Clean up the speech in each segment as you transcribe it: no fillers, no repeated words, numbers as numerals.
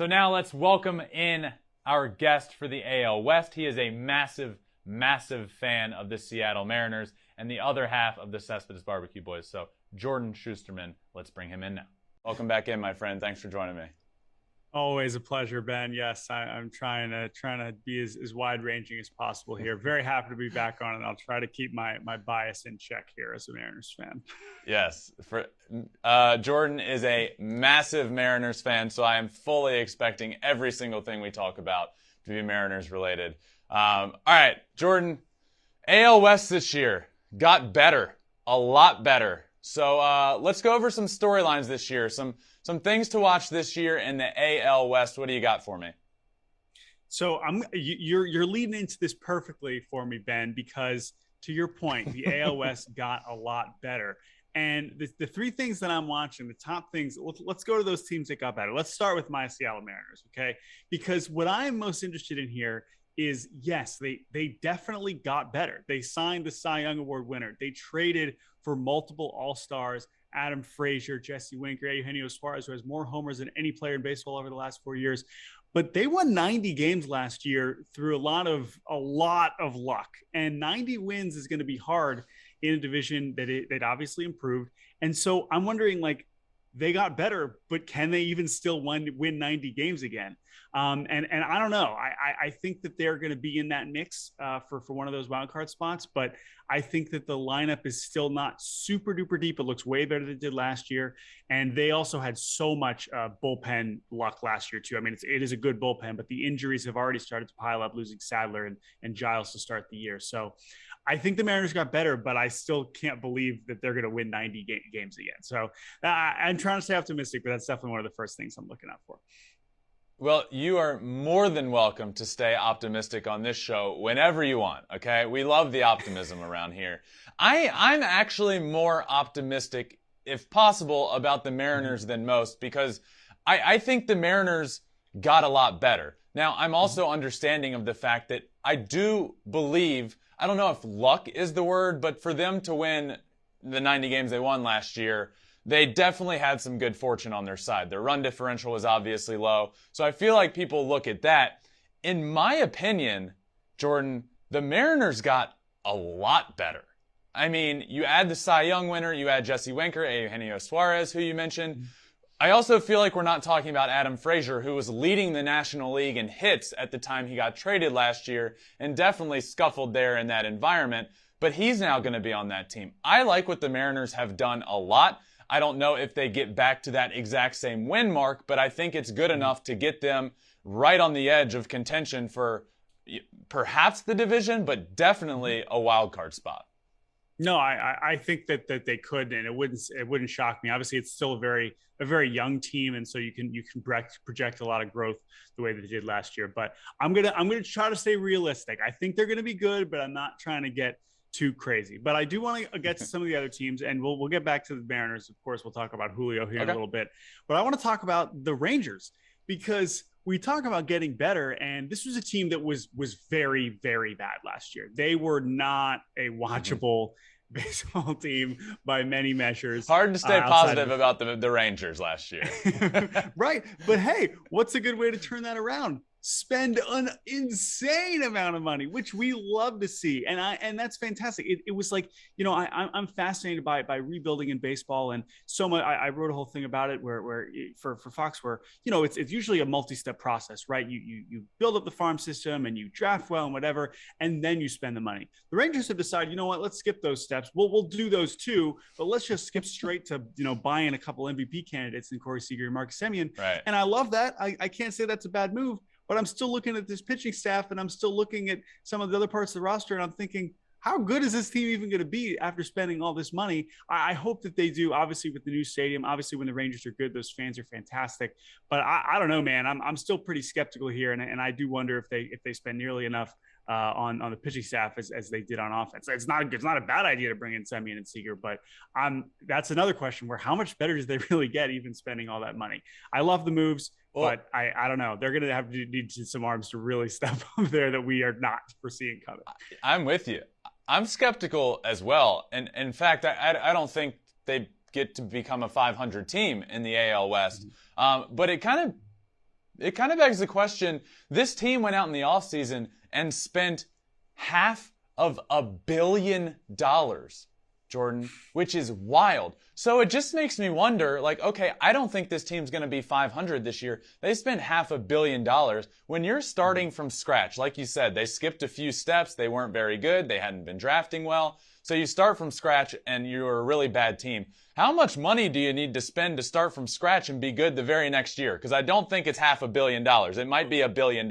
So now let's welcome in our guest for the AL West. He is a massive, massive fan of the Seattle Mariners and the other half of the Cespedes Barbecue Boys. So Jordan Shusterman, let's bring him in now. Welcome back in, my friend. Thanks for joining me. Always a pleasure, Ben. Yes, I'm trying to be as wide ranging as possible here. Very happy to be back on, and I'll try to keep my bias in check here as a Mariners fan. Yes, Jordan is a massive Mariners fan, so I am fully expecting every single thing we talk about to be Mariners related. All right, Jordan, AL West this year got better, a lot better. So let's go over some storylines this year, some things to watch this year in the AL West. What do you got for me? So you're leading into this perfectly for me, Ben, because to your point, the AL West got a lot better. And the three things that I'm watching, the top things, let's go to those teams that got better. Let's start with my Seattle Mariners, okay? Because what I'm most interested in here is, yes, they definitely got better. They signed the Cy Young Award winner. They traded for multiple All-Stars, Adam Frazier, Jesse Winker, Eugenio Suarez, who has more homers than any player in baseball over the last 4 years. But they won 90 games last year through a lot of luck. And 90 wins is going to be hard in a division that obviously improved. And so I'm wondering, like, they got better, but can they even still win 90 games again? And I don't know. I think that they're going to be in that mix for one of those wild card spots, but I think that the lineup is still not super duper deep. It looks way better than it did last year, and they also had so much bullpen luck last year too. I mean, it is a good bullpen, but the injuries have already started to pile up, losing Sadler and Giles to start the year. So I think the Mariners got better, but I still can't believe that they're going to win 90 games again. So I'm trying to stay optimistic, but that's definitely one of the first things I'm looking out for. Well, you are more than welcome to stay optimistic on this show whenever you want, okay? We love the optimism around here. I'm actually more optimistic, if possible, about the Mariners than most because I think the Mariners got a lot better. Now, I'm also understanding of the fact that I do believe, I don't know if luck is the word, but for them to win the 90 games they won last year, they definitely had some good fortune on their side. Their run differential was obviously low. So I feel like people look at that. In my opinion, Jordan, the Mariners got a lot better. I mean, you add the Cy Young winner, you add Jesse Winker, Eugenio Suarez, who you mentioned. I also feel like we're not talking about Adam Frazier, who was leading the National League in hits at the time he got traded last year and definitely scuffled there in that environment. But he's now going to be on that team. I like what the Mariners have done a lot. I don't know if they get back to that exact same win mark, but I think it's good enough to get them right on the edge of contention for perhaps the division, but definitely a wild card spot. No, I think that they could, and it wouldn't shock me. Obviously, it's still a very young team, and so you can project a lot of growth the way that they did last year. But I'm gonna try to stay realistic. I think they're gonna be good, but I'm not trying to get too crazy. But I do want to get to some of the other teams, and we'll get back to the Mariners. Of course, we'll talk about Julio here in a little bit. But I want to talk about the Rangers because we talk about getting better, and this was a team that was very, very bad last year. They were not a watchable baseball team by many measures. Hard to stay positive about the Rangers last year. Right. But hey, what's a good way to turn that around? Spend an insane amount of money, which we love to see. And that's fantastic. It was like, I'm fascinated by rebuilding in baseball. And so much, I wrote a whole thing about it where for Fox, where, it's usually a multi-step process, right? You build up the farm system and you draft well and whatever, and then you spend the money. The Rangers have decided, you know what, let's skip those steps. We'll do those too, but let's just skip straight to, buying a couple MVP candidates in Corey Seager and Marcus Semien. Right. And I love that. I can't say that's a bad move. But I'm still looking at this pitching staff, and I'm still looking at some of the other parts of the roster, and I'm thinking, how good is this team even going to be after spending all this money? I hope that they do, obviously, with the new stadium. Obviously, when the Rangers are good, those fans are fantastic. But I don't know, man. I'm still pretty skeptical here, and I do wonder if they spend nearly enough on the pitching staff as they did on offense. It's not a bad idea to bring in Semien and Seager, but that's another question where how much better does they really get even spending all that money? I love the moves. But I don't know. They're going to have to need some arms to really step up there that we are not foreseeing coming. I'm with you. I'm skeptical as well. And in fact, I don't think they get to become a 500 team in the AL West. But it kind of it kind of begs the question, this team went out in the offseason and spent $500 million, Jordan, which is wild. So it just makes me wonder, like, okay, I don't think this team's going to be 500 this year. They spent $500 million. When you're starting from scratch, like you said, they skipped a few steps. They weren't very good. They hadn't been drafting well. So you start from scratch and you're a really bad team. How much money do you need to spend to start from scratch and be good the very next year? Because I don't think it's $500 million. It might be $1 billion.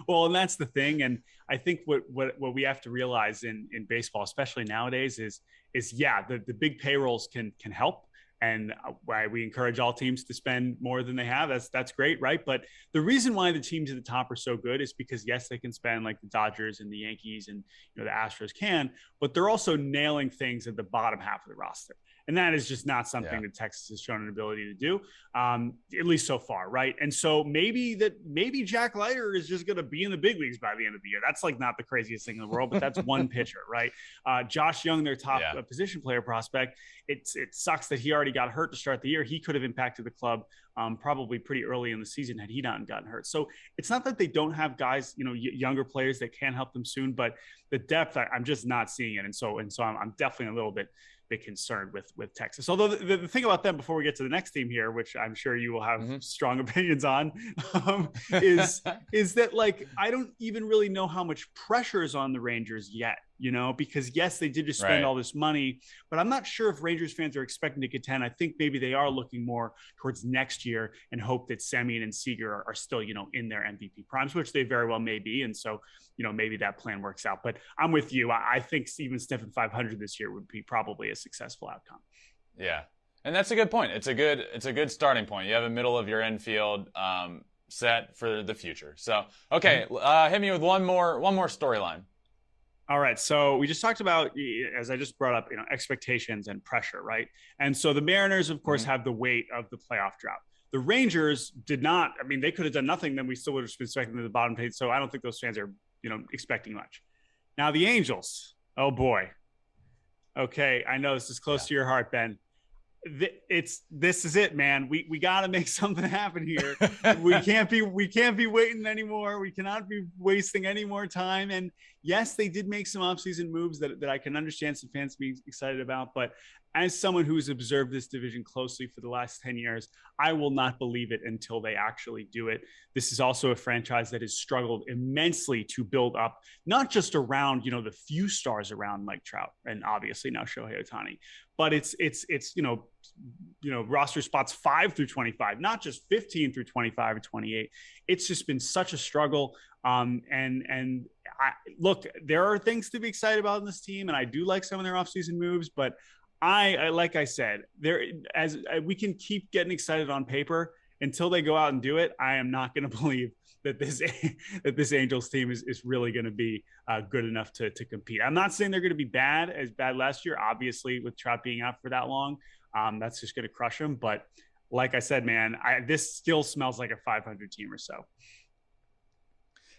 Well, and that's the thing. And I think what we have to realize in baseball, especially nowadays, is the big payrolls can help. And why we encourage all teams to spend more than they have. That's great, right? But the reason why the teams at the top are so good is because, yes, they can spend like the Dodgers and the Yankees and the Astros can, but they're also nailing things at the bottom half of the roster. And that is just not something that Texas has shown an ability to do, at least so far, right? And so maybe Jack Leiter is just going to be in the big leagues by the end of the year. That's like not the craziest thing in the world, but that's one pitcher, right? Josh Young, their top position player prospect, it sucks that he already got hurt to start the year. He could have impacted the club probably pretty early in the season had he not gotten hurt. So it's not that they don't have guys, younger players that can help them soon, but the depth, I'm just not seeing it. And so I'm definitely a little bit concerned with Texas. Although the thing about them, before we get to the next team here, which I'm sure you will have strong opinions on, is that, like, I don't even really know how much pressure is on the Rangers yet, because yes, they did just spend all this money, but I'm not sure if Rangers fans are expecting to contend. I think maybe they are looking more towards next year and hope that Semien and Seager are still, in their MVP primes, which they very well may be. And so, maybe that plan works out. But I'm with you. I think even Stephen 500 this year would be probably a successful outcome. Yeah. And that's a good point. It's a good starting point. You have a middle of your infield set for the future. So, okay, hit me with one more storyline. All right. So we just talked about, as I just brought up, expectations and pressure, right? And so the Mariners, of course, have the weight of the playoff drought. The Rangers did not. I mean, they could have done nothing, then we still would have been expecting them to the bottom page. So I don't think those fans are, expecting much. Now the Angels. Oh boy. Okay, I know this is close to your heart, Ben. This is it, man. We got to make something happen here. we can't be waiting anymore. We cannot be wasting any more time. And yes, they did make some offseason moves that I can understand some fans being excited about. But as someone who's observed this division closely for the last 10 years, I will not believe it until they actually do it. This is also a franchise that has struggled immensely to build up, not just around, the few stars around Mike Trout and obviously now Shohei Ohtani, but it's roster spots 5 through 25, not just 15 through 25 or 28. It's just been such a struggle. Look, there are things to be excited about in this team, and I do like some of their offseason moves, but I like I said, we can keep getting excited on paper until they go out and do it. I am not going to believe that this Angels team is really going to be good enough to compete. I'm not saying they're going to be as bad last year, obviously, with Trout being out for that long. That's just going to crush them. But like I said, man, this still smells like a 500 team or so.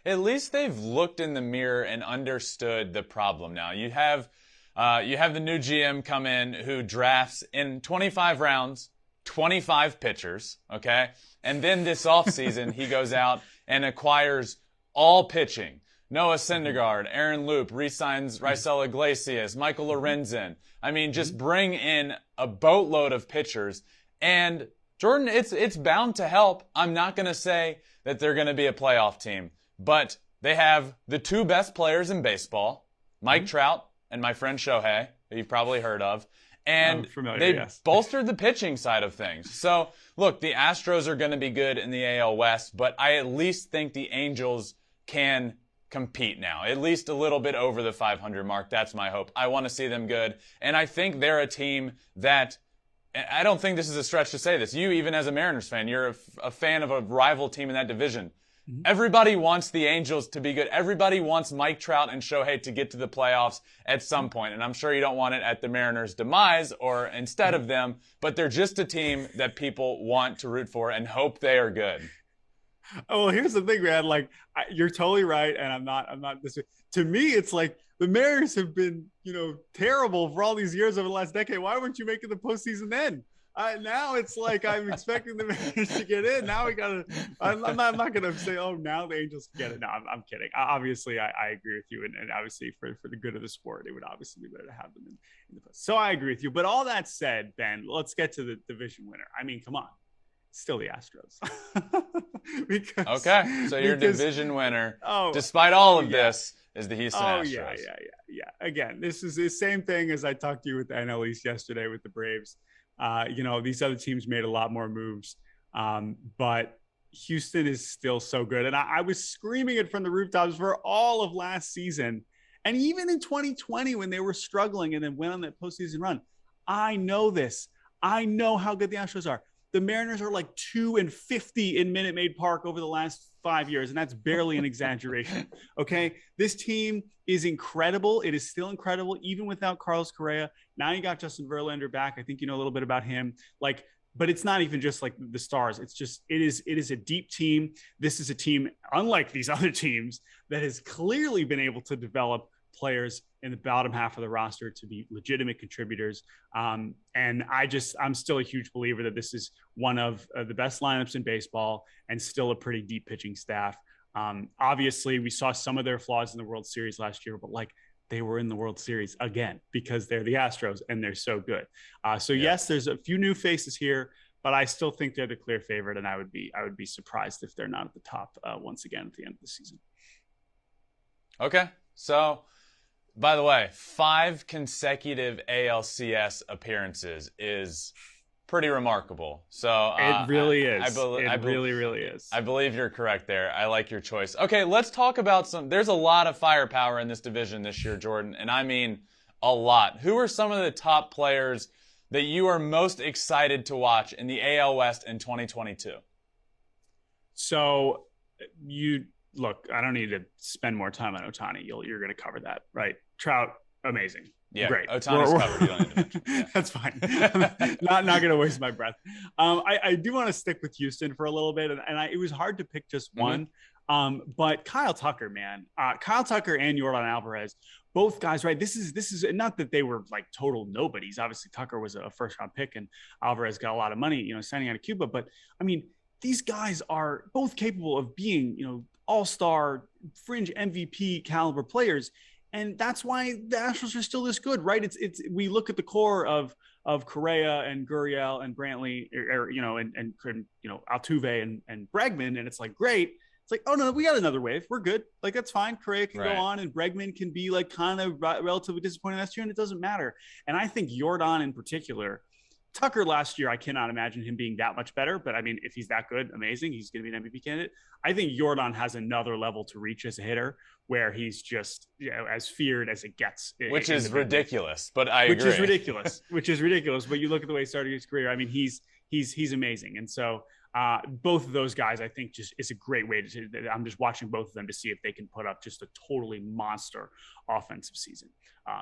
At least they've looked in the mirror and understood the problem. Now you have the new GM come in who drafts in 25 rounds, 25 pitchers, okay? And then this offseason, he goes out and acquires all pitching. Noah Syndergaard, Aaron Loup, re-signs Raisel Iglesias, Michael Lorenzen. I mean, just bring in a boatload of pitchers. And Jordan, it's bound to help. I'm not going to say that they're going to be a playoff team, but they have the two best players in baseball, Mike Trout and my friend Shohei, who you've probably heard of. And they bolstered the pitching side of things. So, look, the Astros are going to be good in the AL West, but I at least think the Angels can compete now, at least a little bit over the 500 mark. That's my hope. I want to see them good. And I think they're a team that, I don't think this is a stretch to say this. You, even as a Mariners fan, you're a fan of a rival team in that division. Everybody wants the Angels to be good. Everybody wants Mike Trout and Shohei to get to the playoffs at some point. And I'm sure you don't want it at the Mariners' demise or instead of them, but they're just a team that people want to root for and hope they are good. Oh, well, here's the thing, man. Like, you're totally right. And I'm not this way. To me, it's like the Mariners have been, terrible for all these years over the last decade. Why weren't you making the postseason then? Now it's like I'm expecting the Mariners to get in. Now we gotta. I'm not gonna say, oh, now the Angels can get it. No, I'm kidding. Obviously, I agree with you, and obviously for the good of the sport, it would obviously be better to have them in the post. So I agree with you. But all that said, Ben, let's get to the division winner. I mean, come on, still the Astros. So your division winner, despite all of this, is the Houston Astros. Yeah. Again, this is the same thing as I talked to you with the NL East yesterday with the Braves. These other teams made a lot more moves, but Houston is still so good. And I was screaming it from the rooftops for all of last season. And even in 2020, when they were struggling and then went on that postseason run, I know this. I know how good the Astros are. The Mariners are like 2-50 in Minute Maid Park over the last 5 years, and that's barely an exaggeration. Okay, this team is incredible. It is still incredible, even without Carlos Correa. Now you got Justin Verlander back. I think you know a little bit about him. But it's not even just like the stars. It's just it is a deep team. This is a team, unlike these other teams, that has clearly been able to develop players in the bottom half of the roster to be legitimate contributors. And I'm still a huge believer that this is one of the best lineups in baseball and still a pretty deep pitching staff. Obviously, we saw some of their flaws in the World Series last year, but they were in the World Series again because they're the Astros and they're so good. Yes, there's a few new faces here, but I still think they're the clear favorite, and I would be surprised if they're not at the top once again at the end of the season. Okay, so by the way, 5 consecutive ALCS appearances is pretty remarkable. So it really is. It really is. I believe you're correct there. I like your choice. Okay, let's talk about there's a lot of firepower in this division this year, Jordan, and I mean a lot. Who are some of the top players that you are most excited to watch in the AL West in 2022? So look, I don't need to spend more time on Ohtani. You're going to cover that, right? Trout, amazing. Yeah, great. Ohtani's covered. You don't need to mention. Yeah. That's fine. not going to waste my breath. I do want to stick with Houston for a little bit, and it was hard to pick just one. But Kyle Tucker, man, Kyle Tucker and Yordan Alvarez, both guys, right? This is not that they were like total nobodies. Obviously, Tucker was a first round pick, and Alvarez got a lot of money, signing out of Cuba. But I mean, these guys are both capable of being, all-star, fringe MVP caliber players. And that's why the Astros are still this good, right? We look at the core of Correa and Gurriel and Brantley, and Altuve and Bregman, and it's like great. It's like, oh no, we got another wave. We're good. Like that's fine. Correa can go on, and Bregman can be like kind of relatively disappointing last year, and it doesn't matter. And I think Yordan in particular. Tucker last year, I cannot imagine him being that much better. But I mean, if he's that good, amazing. He's going to be an MVP candidate. I think Yordan has another level to reach as a hitter where he's just as feared as it gets. Which is ridiculous, but I agree. Which is ridiculous. But you look at the way he started his career. I mean, he's amazing. And so both of those guys, I think, just is a great way to. I'm just watching both of them to see if they can put up just a totally monster offensive season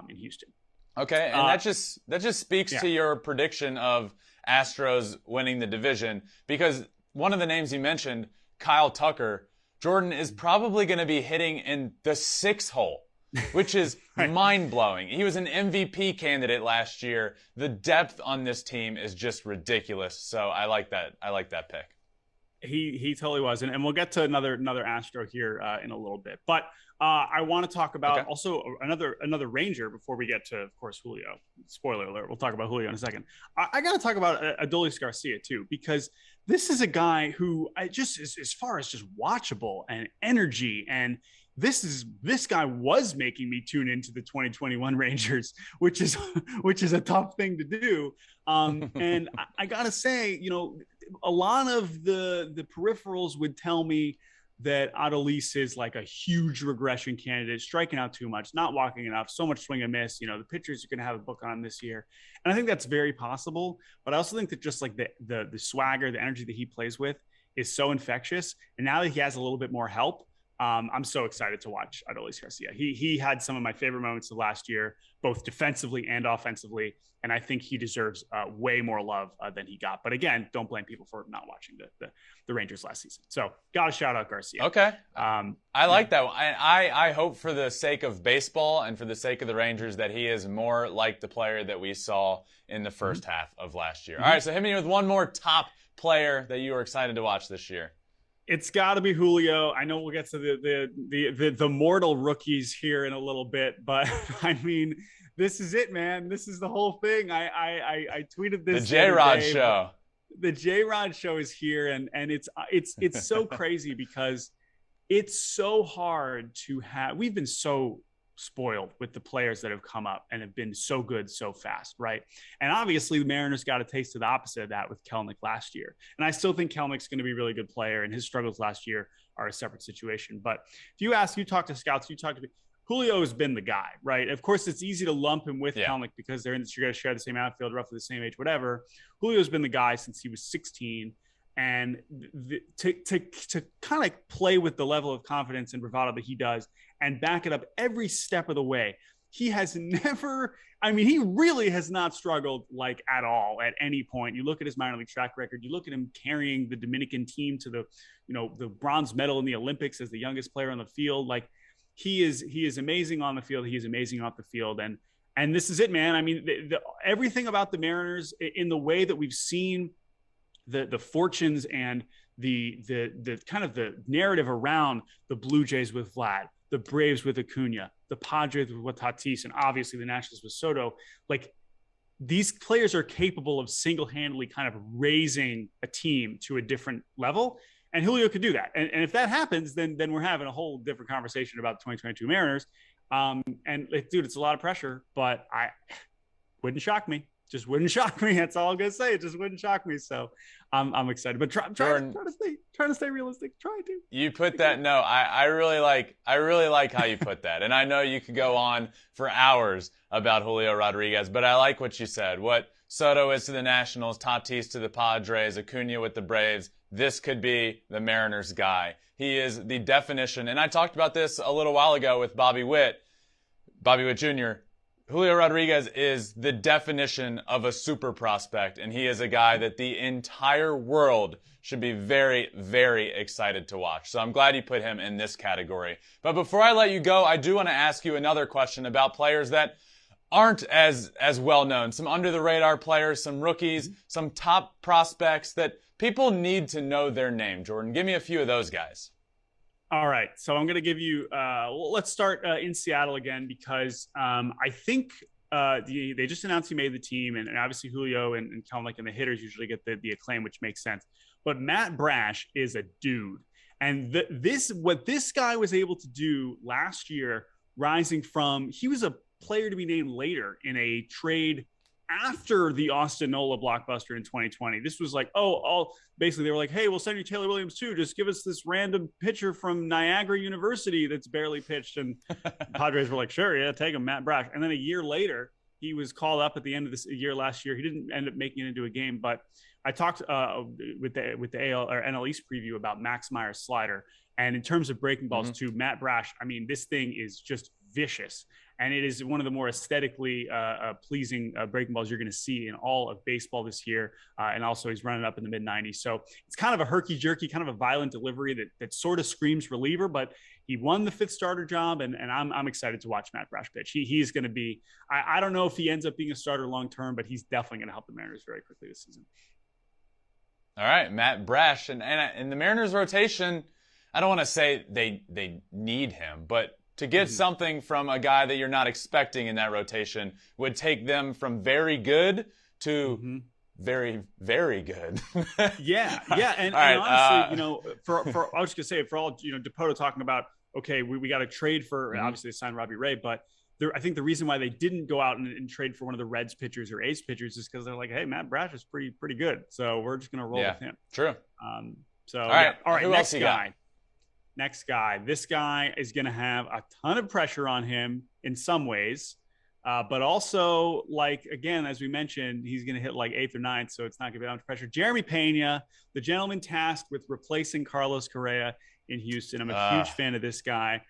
in Houston. Okay, and that just speaks to your prediction of Astros winning the division, because one of the names you mentioned, Kyle Tucker, Jordan, is probably going to be hitting in the 6th hole, which is mind-blowing. He was an MVP candidate last year. The depth on this team is just ridiculous, so I like that. I like that pick. He totally was, and we'll get to another Astro here in a little bit, but I want to talk about also another Ranger before we get to, of course, Julio. Spoiler alert, we'll talk about Julio in a second. I got to talk about Adolis Garcia too, because this is a guy who I just as far as just watchable and energy, and this guy was making me tune into the 2021 Rangers, which is a tough thing to do. And I gotta say, a lot of the peripherals would tell me that Adolis is like a huge regression candidate, striking out too much, not walking enough, so much swing and miss. The pitchers are going to have a book on him this year. And I think that's very possible. But I also think that just like the swagger, the energy that he plays with is so infectious. And now that he has a little bit more help, I'm so excited to watch Adolis Garcia. He had some of my favorite moments of last year, both defensively and offensively, and I think he deserves way more love than he got. But again, don't blame people for not watching the Rangers last season. So got to shout out Garcia. Okay, I like that. I hope for the sake of baseball and for the sake of the Rangers that he is more like the player that we saw in the first half of last year. All right, so hit me with one more top player that you are excited to watch this year. It's got to be Julio. I know we'll get to the mortal rookies here in a little bit, but I mean, this is it, man. This is the whole thing. I tweeted this. The J-Rod show. The J-Rod show is here, and it's so crazy because it's so hard to have. We've been so spoiled with the players that have come up and have been so good so fast, right? And obviously the Mariners got a taste of the opposite of that with Kelenic last year. And I still think Kelenic's going to be a really good player, and his struggles last year are a separate situation. But if you talk to scouts, Julio has been the guy, right? Of course, it's easy to lump him with Kelenic because you're going to share the same outfield, roughly the same age, whatever. Julio's been the guy since he was 16. And to kind of play with the level of confidence and bravado that he does and back it up every step of the way, he has never, I mean, he really has not struggled like at all at any point. You look at his minor league track record, you look at him carrying the Dominican team to the bronze medal in the Olympics as the youngest player on the field. Like he is amazing on the field. He is amazing off the field. And this is it, man. I mean, everything about the Mariners in the way that we've seen the fortunes and the kind of the narrative around the Blue Jays with Vlad, the Braves with Acuna, the Padres with Tatis, and obviously the Nationals with Soto. Like these players are capable of single-handedly kind of raising a team to a different level. And Julio could do that. And if that happens, then we're having a whole different conversation about the 2022 Mariners. And dude, it's a lot of pressure, but I wouldn't shock me. Just wouldn't shock me. That's all I'm gonna say. It just wouldn't shock me. So I'm excited, but trying to stay realistic. Try to. You put that. No, I really like how you put that. And I know you could go on for hours about Julio Rodriguez, but I like what you said. What Soto is to the Nationals, Tatis to the Padres, Acuna with the Braves. This could be the Mariners guy. He is the definition. And I talked about this a little while ago with Bobby Witt Jr. Julio Rodriguez is the definition of a super prospect, and he is a guy that the entire world should be very, very excited to watch. So I'm glad you put him in this category. But before I let you go, I do want to ask you another question about players that aren't as well known. Some under-the-radar players, some rookies, some top prospects that people need to know their name. Jordan, give me a few of those guys. All right, so I'm going to give you. Let's start in Seattle again because I think they just announced he made the team, and obviously Julio and Kelenic and the hitters usually get the acclaim, which makes sense. But Matt Brash is a dude, and what this guy was able to do last year, rising from he was a player to be named later in a trade after the Austin Nola blockbuster in 2020. This was like, basically they were like, hey, we'll send you Taylor Williams too. Just give us this random pitcher from Niagara University that's barely pitched. And Padres were like, sure, yeah, take him, Matt Brash. And then a year later, he was called up at the end of this year last year. He didn't end up making it into a game, but I talked with the AL or NL East preview about Max Meyer's slider. And in terms of breaking balls too, Matt Brash, I mean, this thing is just vicious. And it is one of the more aesthetically pleasing breaking balls you're going to see in all of baseball this year. And also he's running up in the mid-90s. So it's kind of a herky-jerky, kind of a violent delivery that sort of screams reliever, but he won the fifth starter job, and I'm excited to watch Matt Brash pitch. He's going to be – I don't know if he ends up being a starter long-term, but he's definitely going to help the Mariners very quickly this season. All right, Matt Brash. And in the Mariners rotation, I don't want to say they need him, but – to get something from a guy that you're not expecting in that rotation would take them from very good to very, very good. yeah. And honestly, I was just gonna say, for all Dipoto talking about, okay, we got to trade for obviously they signed Robbie Ray, but I think the reason why they didn't go out and trade for one of the Reds pitchers or A's pitchers is because they're like, hey, Matt Brash is pretty good, so we're just gonna roll with him. True. All right. Who next else guy. Next guy. This guy is going to have a ton of pressure on him in some ways, but also, like, again, as we mentioned, he's going to hit like 8th or 9th, so it's not going to be that much pressure. Jeremy Pena, the gentleman tasked with replacing Carlos Correa. in Houston. I'm a huge fan of this guy.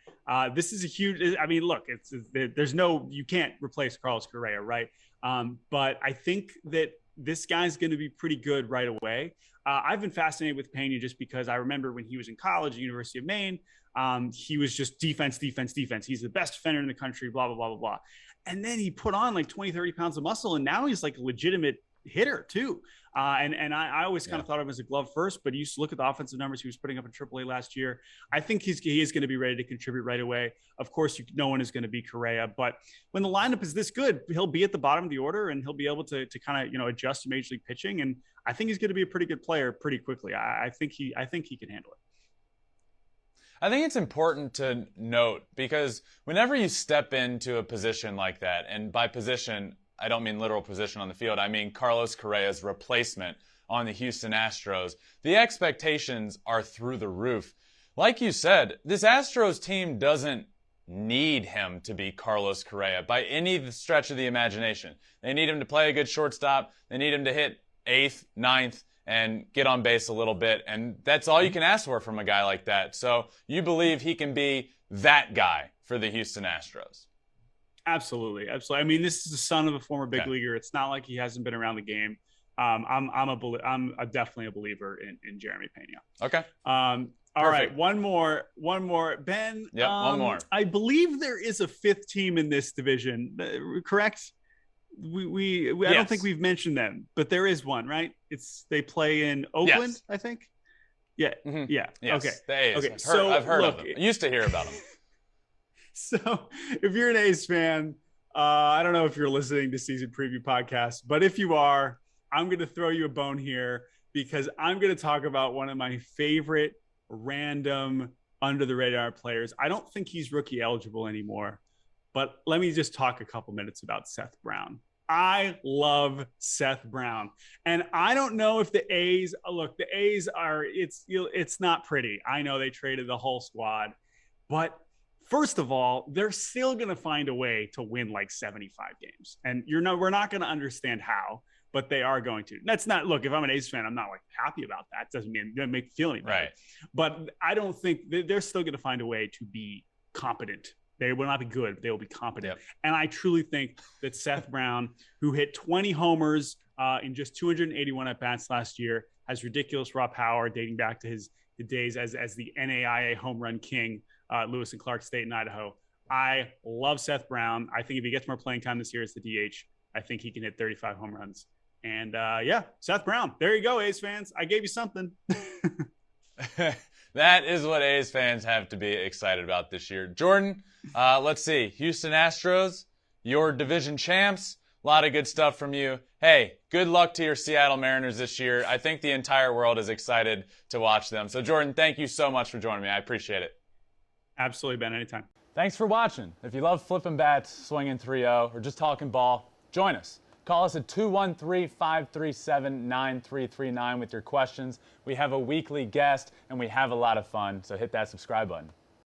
This is a huge. I mean, look, you can't replace Carlos Correa, right? But I think that this guy's going to be pretty good right away. I've been fascinated with Pena just because I remember when he was in college at the University of Maine, he was just defense. He's the best defender in the country, blah, blah, blah, blah, blah. And then he put on like 20, 30 pounds of muscle, and now he's like a legitimate hitter too. And I always kind of thought of him as a glove first, but you used to look at the offensive numbers he was putting up in AAA last year. I think he is going to be ready to contribute right away. Of course, no one is going to be Correa, but when the lineup is this good, he'll be at the bottom of the order and he'll be able to kind of, adjust to Major League pitching. And I think he's going to be a pretty good player pretty quickly. I think he can handle it. I think it's important to note because whenever you step into a position like that, and by position, I don't mean literal position on the field, I mean Carlos Correa's replacement on the Houston Astros, the expectations are through the roof. Like you said, this Astros team doesn't need him to be Carlos Correa by any stretch of the imagination. They need him to play a good shortstop. They need him to hit 8th, 9th, and get on base a little bit. And that's all you can ask for from a guy like that. So you believe he can be that guy for the Houston Astros? Absolutely. I mean, this is the son of a former big leaguer. It's not like he hasn't been around the game. I'm definitely a believer in Jeremy Pena. Okay. All right. One more. Ben. Yep. One more. I believe there is a 5th team in this division. Correct? I don't think we've mentioned them, but there is one, right? They play in Oakland, yes. I think. Yeah. Mm-hmm. Yeah. Yes. Okay. The A's. I've heard of them. I used to hear about them. So if you're an A's fan, I don't know if you're listening to Season Preview Podcast, but if you are, I'm going to throw you a bone here because I'm going to talk about one of my favorite random under the radar players. I don't think he's rookie eligible anymore, but let me just talk a couple minutes about Seth Brown. I love Seth Brown. And I don't know if the A's it's not pretty. I know they traded the whole squad, but first of all, they're still going to find a way to win like 75 games. And we're not going to understand how, but they are going to. That's not, look, if I'm an A's fan, I'm not like happy about that. It doesn't make me feel any better. Right. But I don't think they're still going to find a way to be competent. They will not be good, but they will be competent. Yep. And I truly think that Seth Brown, who hit 20 homers in just 281 at-bats last year, has ridiculous raw power dating back to the days as the NAIA home run king, Lewis and Clark State in Idaho. I love Seth Brown. I think if he gets more playing time this year as the DH, I think he can hit 35 home runs. And Seth Brown. There you go, A's fans. I gave you something. That is what A's fans have to be excited about this year. Jordan, let's see. Houston Astros, your division champs. A lot of good stuff from you. Hey, good luck to your Seattle Mariners this year. I think the entire world is excited to watch them. So, Jordan, thank you so much for joining me. I appreciate it. Absolutely, Ben. Anytime. Thanks for watching. If you love flipping bats, swinging 3-0, or just talking ball, join us. Call us at 213-537-9339 with your questions. We have a weekly guest, and we have a lot of fun, so hit that subscribe button.